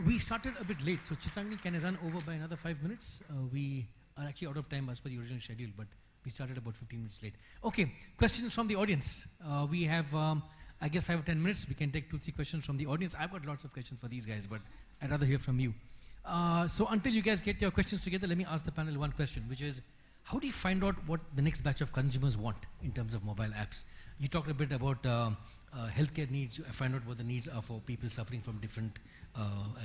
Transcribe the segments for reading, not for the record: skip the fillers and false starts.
We started a bit late, so Chitrangani, can I run over by another 5 minutes? We are actually out of time as per the original schedule, but we started about 15 minutes late. Okay, questions from the audience. We have, I guess, 5 or 10 minutes. We can take 2-3 questions from the audience. I've got lots of questions for these guys, but I'd rather hear from you. So until you guys get your questions together, let me ask the panel one question, which is, how do you find out what the next batch of consumers want in terms of mobile apps? You talked a bit about healthcare needs. You find out what the needs are for people suffering from different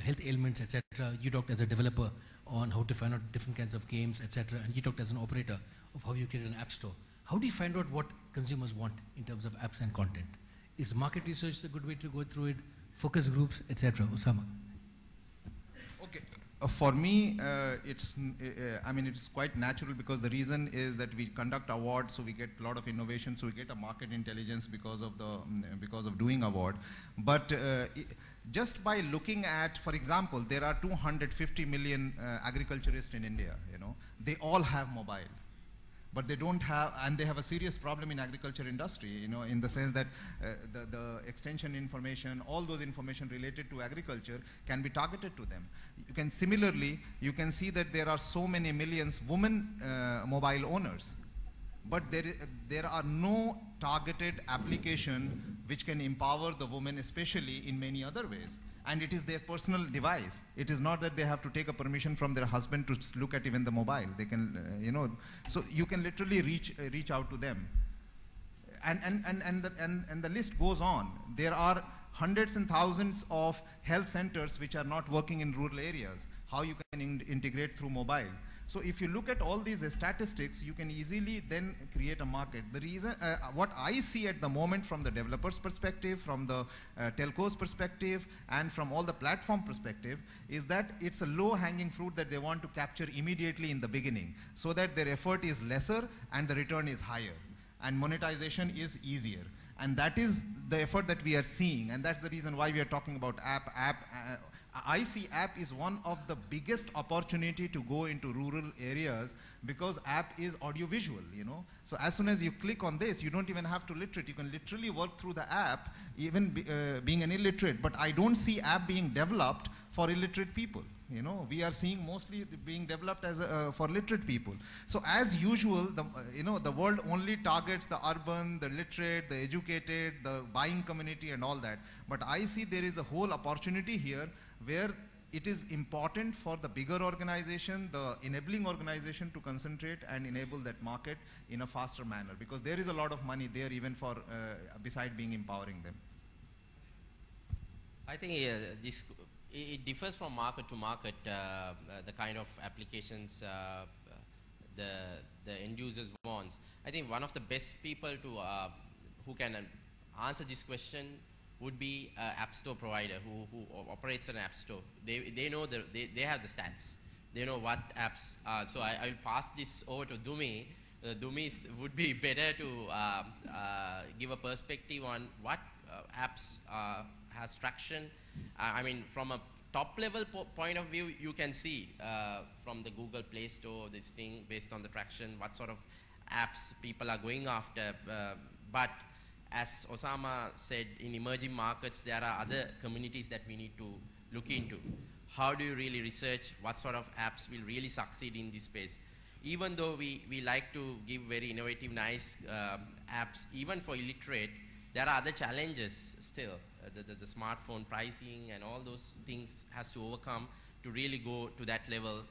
health ailments, etc. You talked as a developer on how to find out different kinds of games, etc. And you talked as an operator of how you create an app store. How do you find out what consumers want in terms of apps and content? Is market research a good way to go through it? Focus groups, etc. Osama. Okay. For me, it's quite natural, because the reason is that we conduct awards, so we get a lot of innovation, so we get a market intelligence because of doing award. But just by looking at, for example, there are 250 million agriculturists in India. They all have mobile. But they don't have, and they have a serious problem in agriculture industry, in the sense that the extension information, all those information related to agriculture can be targeted to them. Similarly, you can see that there are so many millions women mobile owners, but there are no targeted application which can empower the women, especially in many other ways. And it is their personal device. It is not that they have to take a permission from their husband to look at even the mobile. They can, so you can literally reach out to them. And the list goes on. There are hundreds and thousands of health centers which are not working in rural areas. How you can integrate through mobile. So if you look at all these statistics, you can easily then create a market. The reason, what I see at the moment from the developer's perspective, from the telco's perspective, and from all the platform perspective, is that it's a low-hanging fruit that they want to capture immediately in the beginning, so that their effort is lesser and the return is higher, and monetization is easier. And that is the effort that we are seeing, and that's the reason why we are talking about I see app is one of the biggest opportunity to go into rural areas, because app is audiovisual, So as soon as you click on this, you don't even have to literate. You can literally work through the app, even being an illiterate. But I don't see app being developed for illiterate people. We are seeing mostly being developed as for literate people. So as usual, the world only targets the urban, the literate, the educated, the buying community and all that. But I see there is a whole opportunity here where it is important for the bigger organization, the enabling organization, to concentrate and enable that market in a faster manner, because there is a lot of money there even for, beside being empowering them. I think it differs from market to market, the kind of applications the end users wants. I think one of the best people to who can answer this question would be an app store provider who operates an app store. They know they have the stats. They know what apps are. So I will pass this over to Dumi. Dumi would be better to give a perspective on what apps has traction. I mean, from a top level point of view, you can see from the Google Play Store, this thing based on the traction, what sort of apps people are going after. But as Osama said, in emerging markets, there are other communities that we need to look into. How do you really research what sort of apps will really succeed in this space? Even though we like to give very innovative, nice apps, even for illiterate, there are other challenges still. The smartphone pricing and all those things has to overcome to really go to that level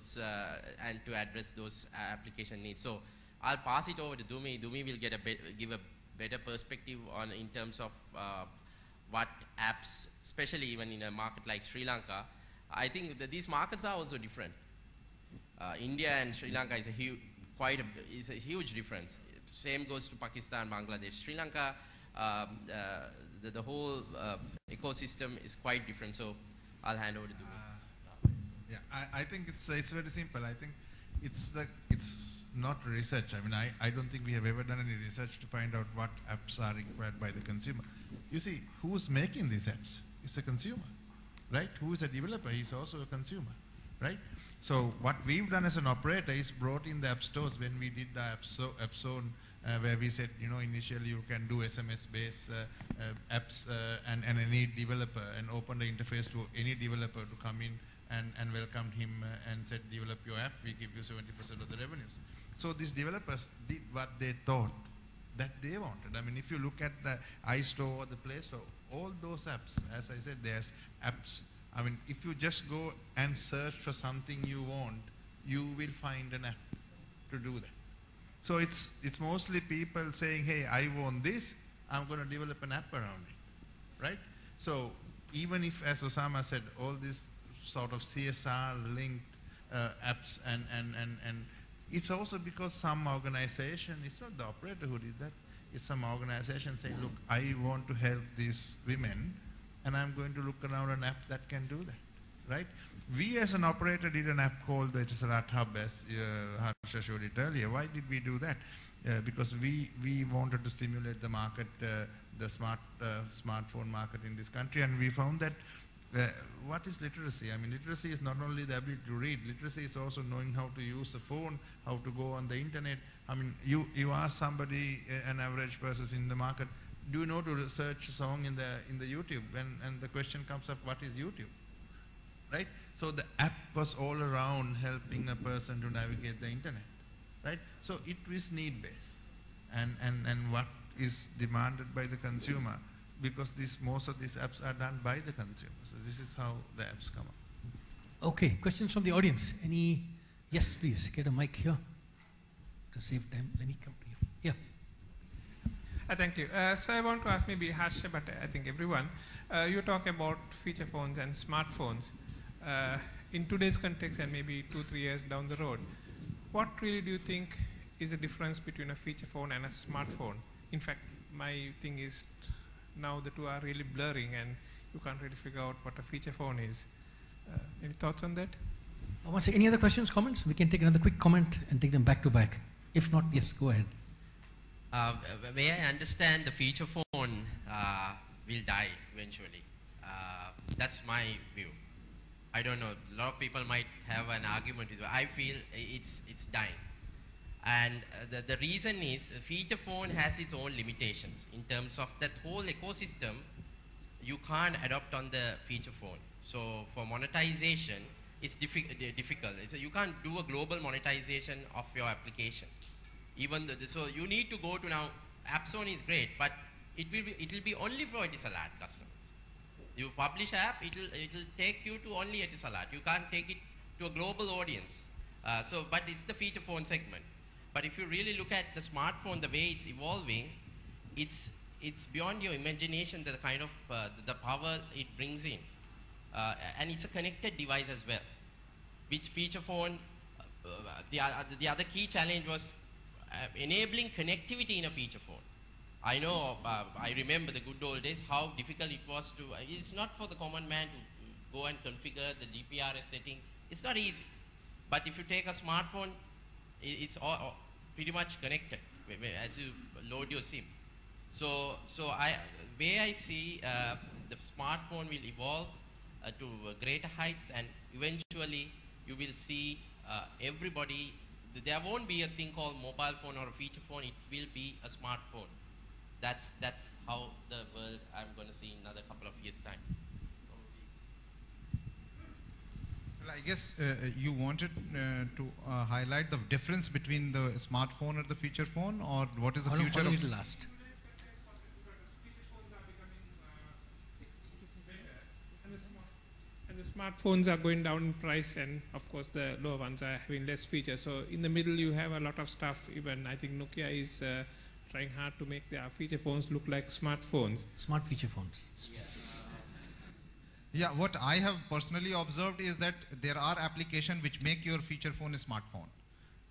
and to address those application needs. So I'll pass it over to Dumi. Dumi will give a better perspective on in terms of what apps, especially even in a market like Sri Lanka. I think that these markets are also different. India and Sri Lanka is a huge difference. Same goes to Pakistan, Bangladesh. Sri Lanka, the whole ecosystem is quite different. So I'll hand over to Dumi. Yeah, I think it's very simple. I think it's not research. I mean, I don't think we have ever done any research to find out what apps are required by the consumer. You see, who's making these apps? It's a consumer, right? Who is a developer? He's also a consumer, right? So what we've done as an operator is brought in the app stores when we did the app zone where we said, initially you can do SMS-based apps and any developer, and open the interface to any developer to come in and welcome him and said, develop your app, we give you 70% of the revenues. So these developers did what they thought that they wanted. I mean, if you look at the iStore or the Play Store, all those apps, as I said, there's apps. I mean, if you just go and search for something you want, you will find an app to do that. So it's mostly people saying, hey, I want this, I'm going to develop an app around it, right? So even if, as Osama said, all these sort of CSR-linked apps and it's also because some organization, it's not the operator who did that, it's some organization saying, look, I want to help these women, and I'm going to look around an app that can do that, right? We as an operator did an app called the Etisalat Hub, as Harsha showed it earlier. Why did we do that? Because we wanted to stimulate the market, the smartphone market in this country, and we found that what is literacy? I mean, literacy is not only the ability to read, literacy is also knowing how to use a phone, how to go on the internet. I mean, you ask somebody, an average person in the market, do you know to search a song in the YouTube? And the question comes up, what is YouTube? Right? So the app was all around helping a person to navigate the internet. Right? So it was need-based. And what is demanded by the consumer, because most of these apps are done by the consumer. So this is how the apps come up. Okay, questions from the audience. Any? Yes, please, get a mic here. To save time, let me come to you. Yeah. Thank you. So I want to ask maybe Harsha, but I think everyone, you talk about feature phones and smartphones. In today's context and maybe 2-3 years down the road, what really do you think is the difference between a feature phone and a smartphone? In fact, my thing is now the two are really blurring and you can't really figure out what a feature phone is. Any thoughts on that? Once again, any other questions, comments? We can take another quick comment and take them back to back. If not, yes, go ahead. Where I understand, the feature phone will die eventually. That's my view. I don't know, a lot of people might have an argument with it. I feel it's dying. And the reason is, a feature phone has its own limitations. In terms of that whole ecosystem, you can't adopt on the feature phone. So for monetization, it's difficult. You can't do a global monetization of your application. Even so you need to go to now, AppZone is great, but it will be only for Etisalat customers. You publish app, it'll take you to only Etisalat. You can't take it to a global audience. But it's the feature phone segment. But if you really look at the smartphone, the way it's evolving, it's beyond your imagination, the kind of the power it brings in. And it's a connected device as well. Which feature phone, the other key challenge was enabling connectivity in a feature phone. I know, I remember the good old days, how difficult it was to, it's not for the common man to go and configure the GPRS settings. It's not easy. But if you take a smartphone, it's all pretty much connected as you load your SIM. So where I see the smartphone will evolve to greater heights, and eventually you will see everybody, there won't be a thing called mobile phone or a feature phone, it will be a smartphone. That's how the world I'm going to see in another couple of years' time. Well, I guess you wanted to highlight the difference between the smartphone and the feature phone, or what is the future of it will last? And the smartphones are going down in price, and of course the lower ones are having less features. So in the middle you have a lot of stuff. Even I think Nokia is trying hard to make their feature phones look like smartphones. Smart feature phones. Yes. Yeah, what I have personally observed is that there are applications which make your feature phone a smartphone.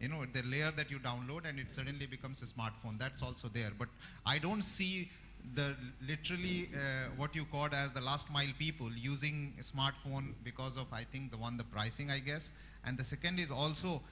You know, the layer that you download and it suddenly becomes a smartphone, that's also there. But I don't see the literally what you called as the last mile people using a smartphone because of, I think, the pricing, I guess. And the second is also